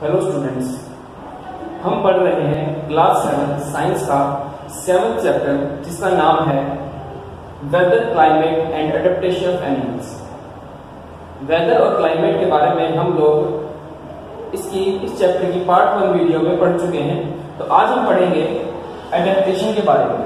Hello students, हम पढ़ रहे हैं क्लास 7 साइंस का 7th चैप्टर जिसका नाम है weather, climate and adaptation of animals. Weather और क्लाइमेट के बारे में हम लोग इस चैप्टर की पार्ट 1 वीडियो में पढ़ चुके हैं। तो आज हम पढ़ेंगे एडेप्टेशन के बारे में।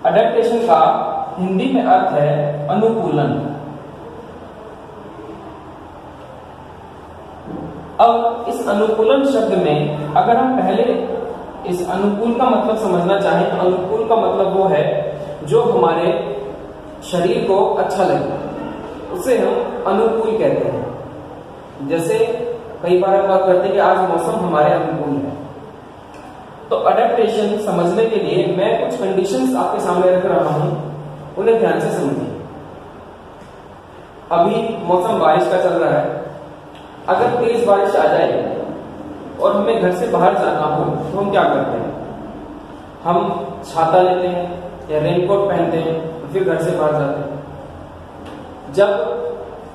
एडेप्टेशन का हिंदी में अर्थ है अनुकूलन। अब इस अनुकूलन शब्द में अगर हम पहले इस अनुकूल का मतलब समझना चाहें तो अनुकूल का मतलब वो है जो हमारे शरीर को अच्छा लगे, उसे हम अनुकूल कहते हैं। जैसे कई बार हम बात करते हैं कि आज मौसम हमारे अनुकूल है। तो अडेप्टेशन समझने के लिए मैं कुछ कंडीशंस आपके सामने रख रहा हूं, उन्हें ध्यान से समझिए। अभी मौसम बारिश का चल रहा है। अगर तेज बारिश आ जाए और हमें घर से बाहर जाना हो तो हम क्या करते हैं? हम छाता लेते हैं या रेनकोट पहनते हैं और फिर घर से बाहर जाते हैं। जब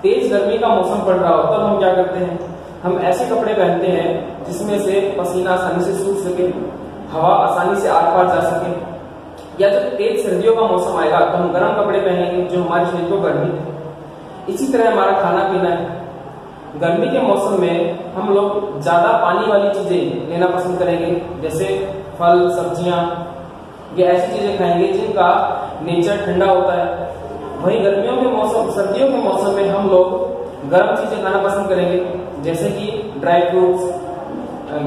तेज गर्मी का मौसम पड़ रहा हो तब हम क्या करते हैं? हम ऐसे कपड़े पहनते हैं जिसमें से पसीना आसानी से सूख सके, हवा आसानी से आर पार जा सके। या जब तेज सर्दियों का मौसम आएगा तो हम गर्म कपड़े पहनेंगे जो हमारे शरीर को गर्मी दे। इसी तरह हमारा खाना पीना है। गर्मी के मौसम में हम लोग ज्यादा पानी वाली चीजें लेना पसंद करेंगे, जैसे फल, सब्जियां या ऐसी चीजें खाएंगे जिनका नेचर ठंडा होता है। वहीं सर्दियों के मौसम में हम लोग गर्म चीजें खाना पसंद करेंगे, जैसे कि ड्राई फ्रूट्स,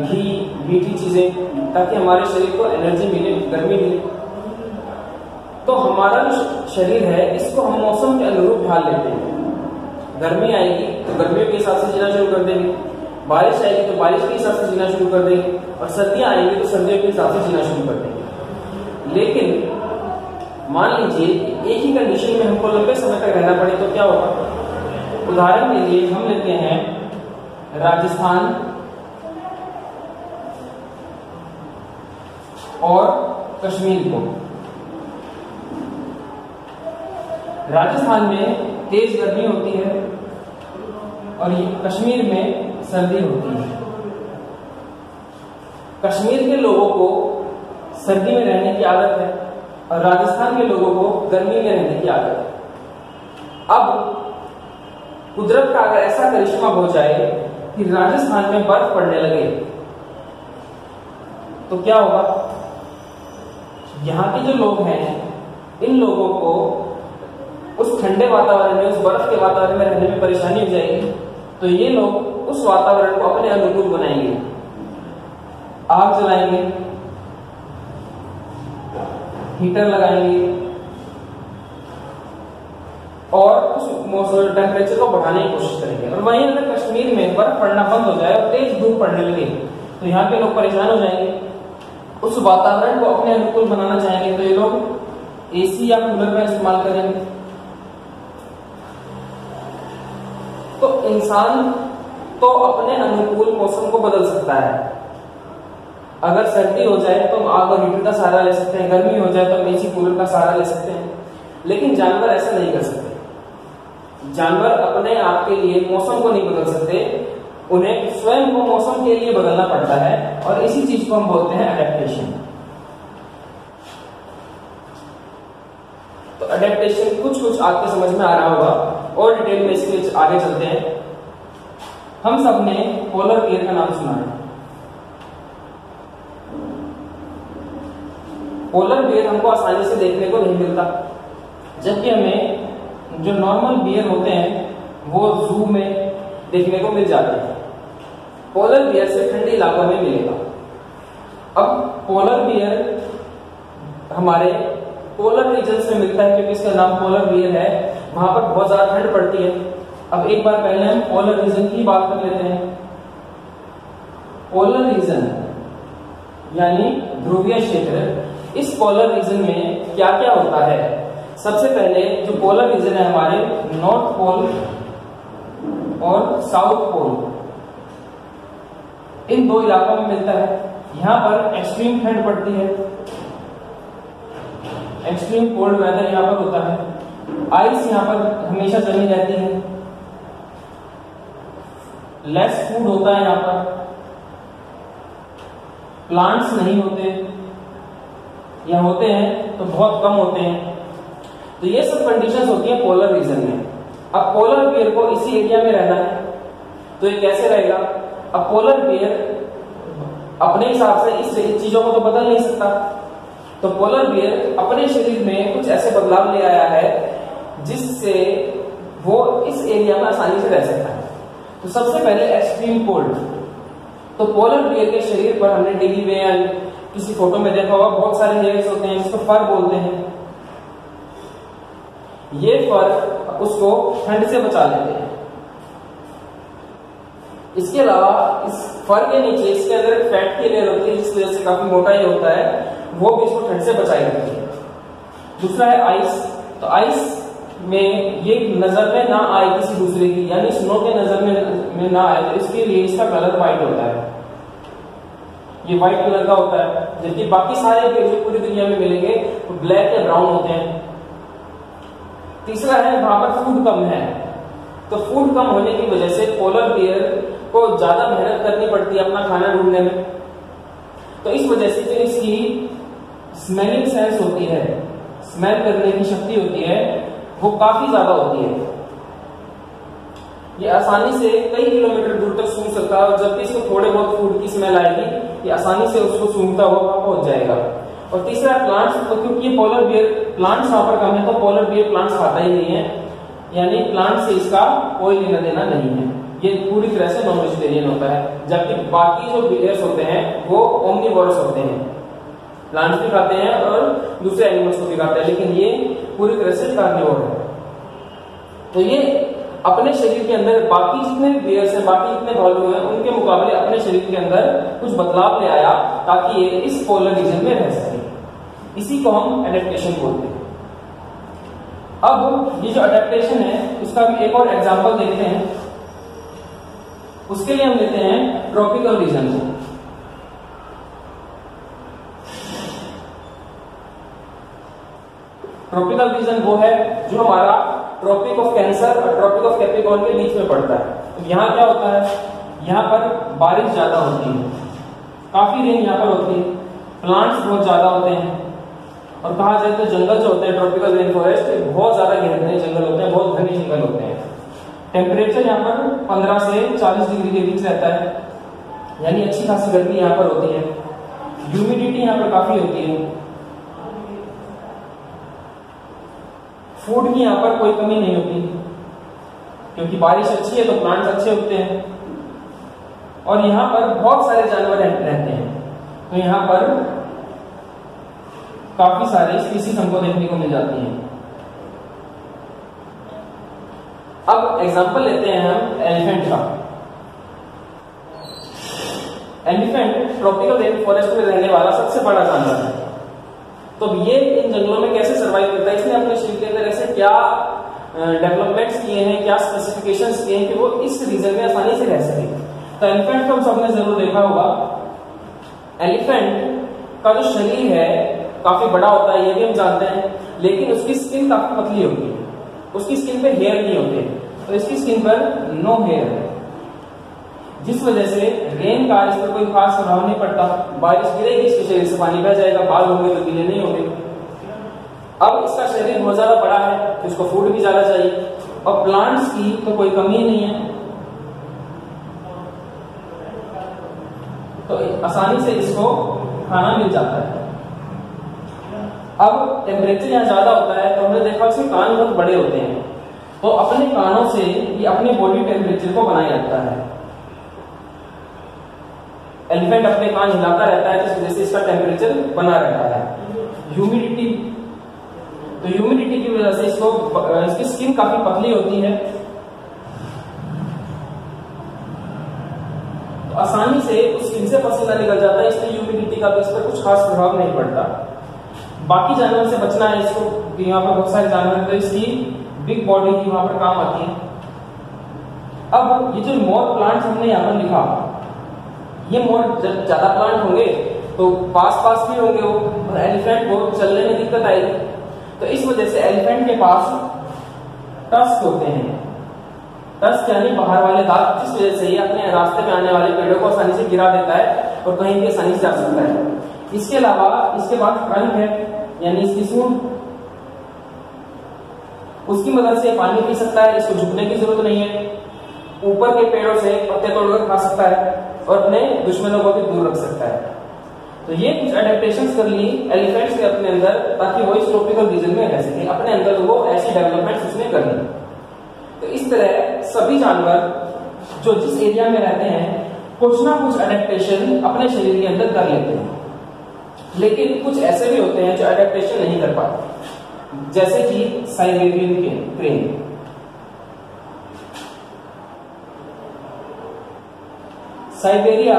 घी, मीठी चीजें, ताकि हमारे शरीर को एनर्जी मिले, गर्मी मिले। तो हमारा जो शरीर है इसको हम मौसम के अनुरूप ढाल लेते हैं। गर्मी आएगी तो गर्मियों के हिसाब से जीना शुरू कर देंगे, बारिश आएगी तो बारिश के हिसाब से जीना शुरू कर देंगे, और सर्दियां आएंगी तो सर्दियों के हिसाब से जीना शुरू कर देंगे। लेकिन मान लीजिए एक ही कंडीशन में हमको लंबे समय तक रहना पड़े तो क्या होगा? उदाहरण के लिए हम लेते हैं राजस्थान और कश्मीर को। राजस्थान में तेज गर्मी होती है और कश्मीर में सर्दी होती है। कश्मीर के लोगों को सर्दी में रहने की आदत है और राजस्थान के लोगों को गर्मी में रहने की आदत है। अब कुदरत का अगर ऐसा करिश्मा हो जाए कि राजस्थान में बर्फ पड़ने लगे तो क्या होगा? यहाँ के जो लोग हैं इन लोगों को उस ठंडे वातावरण में, उस बर्फ के वातावरण में रहने में परेशानी हो जाएगी। तो ये लोग उस वातावरण को अपने अनुकूल बनाएंगे, आग जलाएंगे, हीटर लगाएंगे और उस मौसम टेम्परेचर को बढ़ाने की कोशिश करेंगे। और वहीं अगर कश्मीर में बर्फ पड़ना बंद हो जाए और तेज धूप पड़ने लगे तो यहाँ के लोग परेशान हो जाएंगे। उस वातावरण को अपने अनुकूल बनाना चाहेंगे तो ये लोग एसी या कूलर का इस्तेमाल करेंगे। तो इंसान तो अपने अनुकूल मौसम को बदल सकता है। अगर सर्दी हो जाए तो हम आग और हीटर का सहारा ले सकते हैं, गर्मी हो जाए तो हम एसी कूलर का सहारा ले सकते हैं। लेकिन जानवर ऐसा नहीं कर सकते। जानवर अपने आप के लिए मौसम को नहीं बदल सकते, उन्हें स्वयं को मौसम के लिए बदलना पड़ता है और इसी चीज को हम बोलते हैं एडेप्टेशन। तो एडेप्टेशन कुछ आपके समझ में आ रहा होगा और डिटेल में इसके आगे चलते हैं। हम सब ने पोलर बियर का नाम सुना है। पोलर बियर हमको आसानी से देखने को नहीं मिलता, जबकि हमें जो नॉर्मल बियर होते हैं वो जू में देखने को मिल जाते हैं। पोलर बियर से ठंडे इलाकों में मिलेगा। अब पोलर बियर हमारे पोलर रीजन में मिलता है क्योंकि इसका नाम पोलर बियर है। वहां पर बहुत ज्यादा ठंड पड़ती है। अब एक बार पहले हम पोलर रीजन की बात कर लेते हैं। पोलर रीजन यानी ध्रुवीय क्षेत्र, इस पोलर रीजन में क्या क्या होता है? सबसे पहले जो पोलर रीजन है हमारे नॉर्थ पोल और साउथ पोल, इन दो इलाकों में मिलता है। यहां पर एक्सट्रीम ठंड पड़ती है, एक्सट्रीम कोल्ड वेदर यहाँ पर होता है। आइस यहाँ पर हमेशा जमी रहती है, लेस फूड होता है यहाँ पर, प्लांट्स नहीं होते या होते हैं तो बहुत कम होते हैं। तो ये सब कंडीशंस होती हैं पोलर रीजन में। अब पोलर बियर को इसी एरिया में रहना है तो ये कैसे रहेगा? अब पोलर बियर अपने हिसाब से इस चीजों को तो बदल नहीं सकता, तो पोलर बियर अपने शरीर में कुछ ऐसे बदलाव ले आया है जिससे वो इस एरिया में आसानी से रह सकता है। तो सबसे पहले एक्सट्रीम कोल्ड। तो पोलर बियर के शरीर पर हमने टीवी में या किसी फोटो में देखा होगा बहुत सारे हेयर्स होते हैं जिसको फर बोलते हैं। ये फर उसको ठंड से बचा लेते हैं। इसके अलावा इस फर के नीचे इसके अंदर फैट की लेयर होती है जिस वजह से काफी मोटा ही होता है, वो भी इसको ठंड से बचाई रखती है। दूसरा है आइस। तो आइस में ये नजर में ना आए किसी दूसरे की, यानी स्नो के नजर में ना आए, तो इसके लिए इसका कलर व्हाइट होता है, ये व्हाइट कलर का होता है। जबकि बाकी सारे जो पूरी दुनिया में मिलेंगे तो ब्लैक या ब्राउन होते हैं। तीसरा है वहां पर फूड कम है, तो फूड कम होने की वजह से पोलर बियर को ज्यादा मेहनत करनी पड़ती है अपना खाना ढूंढने में। तो इस वजह से जो इसकी स्मेलिंग सेंस होती है, स्मेल करने की शक्ति होती है, वो काफी ज्यादा होती है। ये आसानी से कई किलोमीटर दूर तक सूंघ सकता है और जब भी इसको थोड़े बहुत फूड की स्मेल आएगी ये आसानी से उसको सूंघता हुआ पहुंच जाएगा। और तीसरा प्लांट्स, तो क्योंकि ये पोलर बियर प्लांट्स वहां पर कम है तो पोलर बियर प्लांट्स खाता ही नहीं है, यानी प्लांट से इसका कोई लेना देना नहीं है। ये पूरी तरह से नॉन वेजिटेरियन होता है। जबकि बाकी जो बियर्स होते हैं वो ओमनीवोरस होते हैं, प्लांट्स भी खाते हैं और दूसरे एनिमल्स को भी खाते हैं, लेकिन ये पूरी तरह से कार्निवोर है। तो ये अपने शरीर के अंदर बाकी जितने भी बियर्स हैं, बाकी जितने भालू हैं, उनके मुकाबले अपने शरीर के अंदर कुछ बदलाव ले आया ताकि ये इस पोलर रीजन में रह सके। इसी को हम एडेप्टेशन बोलते हैं। अब ये जो एडेप्टेशन है उसका भी एक और एग्जांपल देखते हैं। उसके लिए हम लेते हैं ट्रॉपिकल रीजन को। ट्रॉपिकल रीजन वो है जो हमारा ट्रॉपिक ऑफ कैंसर और ट्रॉपिक ऑफ कैप्रिकॉर्न के बीच में पड़ता है। तो यहाँ क्या होता है, यहाँ पर बारिश ज्यादा होती है, काफी रेन यहाँ पर होती है, प्लांट्स बहुत ज्यादा होते हैं, और कहा जाए तो जंगल जो होते हैं ट्रॉपिकल रेन फॉरेस्ट बहुत ज्यादा गहरे जंगल होते हैं, बहुत घने जंगल होते हैं। टेम्परेचर यहाँ पर 15 से 40 डिग्री के बीच रहता है, यानी अच्छी खासी गर्मी यहाँ पर होती है। ह्यूमिडिटी यहाँ पर काफी होती है। फूड की यहाँ पर कोई कमी नहीं होती क्योंकि बारिश अच्छी है तो प्लांट्स अच्छे उगते हैं, और यहाँ पर बहुत सारे जानवर रहते हैं, तो यहाँ पर काफी सारे स्पीसीज हमको देखने को मिल जाती हैं। अब एग्जांपल लेते हैं हम एलिफेंट का। एलिफेंट ट्रॉपिकल रेन फॉरेस्ट में रहने वाला सबसे बड़ा जानवर है। तो ये इन जंगलों में कैसे सर्वाइव करता है, इसने अपने शरीर के अंदर ऐसे क्या डेवलपमेंट्स किए हैं, क्या स्पेसिफिकेशंस किए हैं कि वो इस रीजन में आसानी से रह सके। तो एलिफेंट को सबने जरूर देखा होगा। एलिफेंट का जो शरीर है काफी बड़ा होता है, ये भी हम जानते हैं, लेकिन उसकी स्किन काफी पतली होती है, उसकी स्किन पे हेयर नहीं होते, तो इसकी स्किन पर नो हेयर है, जिस वजह से रेन का इस पर कोई खास प्रभाव नहीं पड़ता। बारिश गिरेगी इसके शरीर से पानी बह जाएगा, बाल होंगे तो गीले नहीं होंगे। अब इसका शरीर बहुत ज्यादा बड़ा है तो इसको फूड भी ज्यादा चाहिए, और प्लांट्स की तो कोई कमी नहीं है, तो आसानी से इसको खाना मिल जाता है। अब टेम्परेचर यहाँ ज्यादा होता है तो हमने देखा उसके कान बहुत बड़े होते हैं, तो अपने कानों से ये अपने बॉडी टेम्परेचर को बनाए रखता है। एलिफेंट अपने कान हिलाता रहता है जिस वजह से इसका टेम्परेचर बना रहता है। ह्यूमिडिटी, तो ह्यूमिडिटी की वजह से इसकी स्किन काफी पतली होती है, तो आसानी से उस स्किन से पसीना निकल जाता है, इसलिए ह्यूमिडिटी का भी इस पर कुछ खास प्रभाव नहीं पड़ता। बाकी जानवरों से बचना है इसको, यहाँ पर बहुत सारे जानवर तो इसकी बिग बॉडी की वहां पर काम आती है। अब ये जो मोर प्लांट्स हमने यहाँ पर लिखा, ये मोर ज्यादा प्लांट होंगे तो पास पास भी होंगे वो, और एलिफेंट को चलने में दिक्कत आएगी, तो इस वजह से एलिफेंट के पास टस्क होते हैं। टस्क यानी बाहर वाले दांत, जिस वजह से ये अपने रास्ते में आने वाले पेड़ों को आसानी से गिरा देता है और कहीं भी आसानी से जा सकता है। इसके अलावा इसके पास ट्रंक है यानी इसकी सूंड, उसकी मदद से पानी पी सकता है, इसको झुकने की जरूरत नहीं है। ऊपर के पेड़ों से पत्ते तोड़कर खा सकता है और अपने दुश्मनों को भी दूर रख सकता है। तो ये कुछ एडेप्टेशंस कर ली एलिफेंट्स के अपने अंदर, ताकि वो इस ट्रॉपिकल रीजन में रह सके। अपने अंदर वो ऐसी डेवलपमेंट्स उसने कर ली। तो इस तरह सभी जानवर जो जिस एरिया में रहते हैं कुछ ना कुछ एडेप्टेशन अपने शरीर के अंदर कर लेते हैं, लेकिन कुछ ऐसे भी होते हैं जो एडेप्टेशन नहीं कर पाते, जैसे कि Siberian crane. Siberia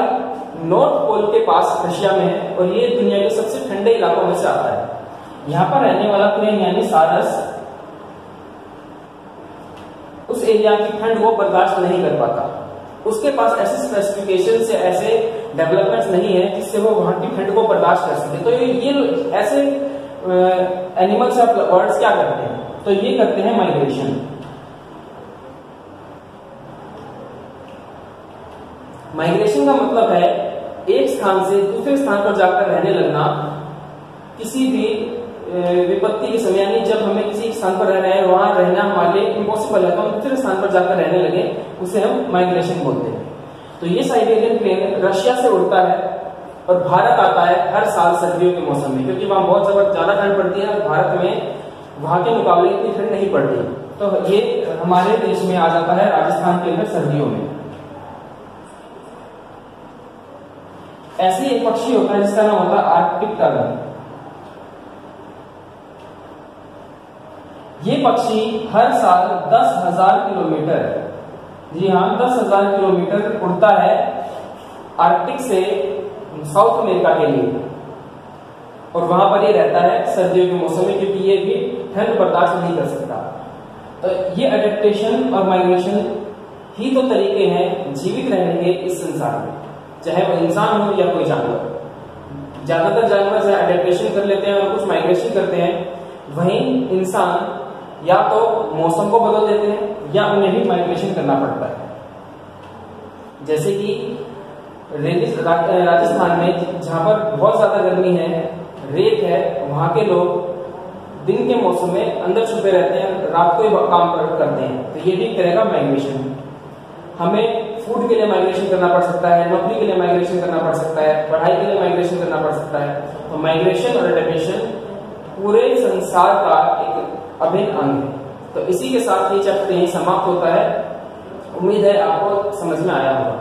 north pole के पास रशिया में है और ये दुनिया के सबसे ठंडे इलाकों में से आता है। यहां पर रहने वाला क्रेन यानी सारस उस एरिया की ठंड को बर्दाश्त नहीं कर पाता। उसके पास ऐसे स्पेसिफिकेशन से ऐसे डेवलपमेंट्स नहीं है जिससे वो वहां की ठंड को बर्दाश्त कर सके। तो ये ऐसे एनिमल्स या बर्ड्स क्या करते हैं, तो ये करते हैं माइग्रेशन। माइग्रेशन का मतलब है एक स्थान से दूसरे स्थान पर जाकर रहने लगना। किसी भी विपत्ति के समय यानी जब हमें किसी स्थान पर रह रहे हैं वहां रहना हमारे लिए इम्पॉसिबल है, तो हम दूसरे स्थान पर जाकर रहने लगे, उसे हम माइग्रेशन बोलते हैं। तो ये साइबेरियन क्रेन रशिया से उड़ता है और भारत आता है हर साल सर्दियों के मौसम में, क्योंकि वहां बहुत ज्यादा ठंड पड़ती है और भारत में वहां के मुकाबले इतनी ठंड नहीं पड़ती। तो ये हमारे देश में आ जाता है राजस्थान के अंदर सर्दियों में। ऐसे एक पक्षी होता है जिसका नाम होता है आर्कटिक टर्न। ये पक्षी हर साल 10,000 किलोमीटर, जी हाँ 10,000 किलोमीटर उड़ता है आर्कटिक से साउथ अमेरिका के लिए और वहां पर ये रहता है सर्दियों के मौसम में, क्योंकि ये भी ठंड बर्दाश्त नहीं कर सकता। तो ये एडेप्टेशन और माइग्रेशन ही तो तरीके हैं जीवित रहने के इस संसार में, चाहे वो इंसान हो या कोई जानवर। ज्यादातर जानवर एडेप्टेशन कर लेते हैं और कुछ माइग्रेशन करते हैं, वहीं इंसान या तो मौसम को बदल देते हैं या उन्हें भी माइग्रेशन करना पड़ता है। जैसे कि राजस्थान में जहां पर बहुत ज्यादा गर्मी है, रेत है, वहां के लोग दिन के मौसम में अंदर छुपे रहते हैं, रात को ही काम करते हैं। तो ये भी एक तरह का माइग्रेशन है। हमें फूड के लिए माइग्रेशन करना पड़ सकता है, नौकरी के लिए माइग्रेशन करना पड़ सकता है, पढ़ाई के लिए माइग्रेशन करना पड़ सकता है। तो माइग्रेशन और एडेप्टेशन पूरे संसार का एक अभिन्न अंग है। तो इसी के साथ ये चैप्टर यही समाप्त होता है। उम्मीद है आपको समझ में आया होगा।